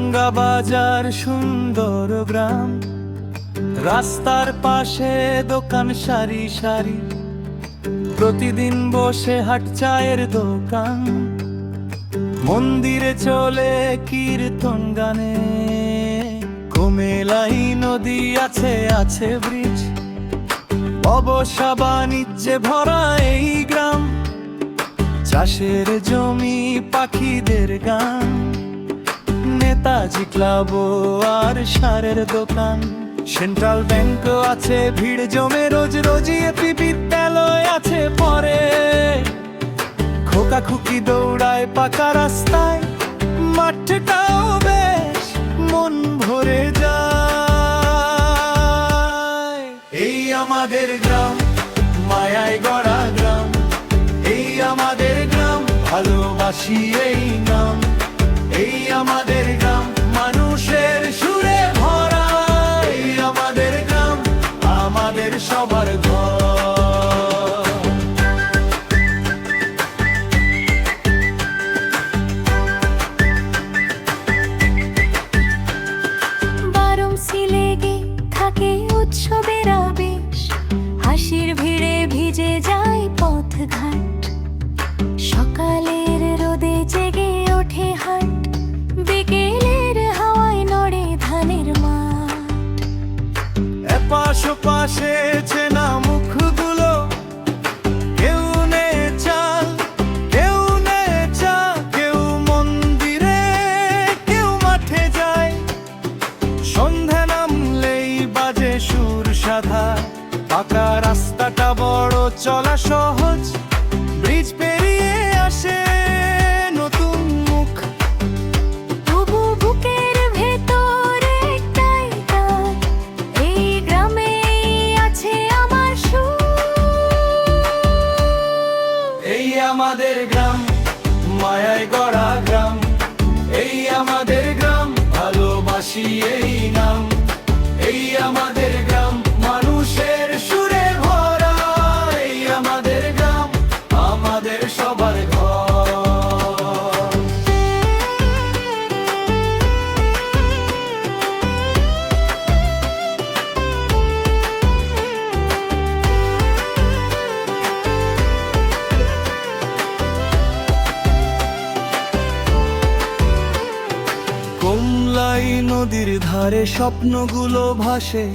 ভাঙ্গা বাজার, সুন্দর গ্রাম, রাস্তার পাশে দোকান সারি সারি, প্রতিদিন বসে হাট চায়ের দোকান, মন্দিরে চলে কীর্তন গানে, কুমিল্লায় নদী আছে, আছে ব্রিজ, ব্যবসা বাণিজ্যে ভরা এই গ্রাম, চাষের জমি, পাখিদের গান, নেতাজি ক্লাব আর সারের দোকান, সেন্ট্রাল ব্যাংক আছে, ভিড় জমে রোজ রোজই, এপি বিদ্যালয় আছে পরে, খোকা খুকি দৌড়ায় পাকা রাস্তায়, মাঠটাও বেশ মন ভরে যায়। এই আমাদের গ্রাম, মায়ায় গড়া গ্রাম, এই আমাদের গ্রাম, ভালোবাসি এই নাম। এই আমাদের গ্রাম, মানুষের সুরে ভরা, এই আমাদের গ্রাম, আমাদের সবার ঘর। থাকে উৎসবের আবেশ, হাসির ভিড়ে ভিজে যায় পথঘাট, সকালের রোদে জেগে ওঠে হাট, বিকেলের হাওয়ায় নড়ে ধানের মাঠ। এপাশ ওপাশে চেনা মুখগুলো, কেউ নে চাল, কেউ নে চা, কেউ মন্দিরে, কেউ মাঠে যায়, সন্ধ্যা নামলেই বাজে সুর সাধা, পাকা রাস্তাটা বড় চলা সহজ, ব্রিজ পেরিয়ে আসে নতুন মুখ, তবু বুকের ভেতরে একটাই টান, এই গ্রামে আছে আমার সুর। এই আমাদের গ্রাম, মায়ায় গড়া গ্রাম, এই আমাদের গ্রাম, ভালোবাসি এই নাম। এই আমাদের গ্রাম, মানুষের সুরে ভরা, এই আমাদের গ্রাম, আমাদের সবার ঘর। কমলাই নদীর ধারে স্বপ্নগুলো ভাসে।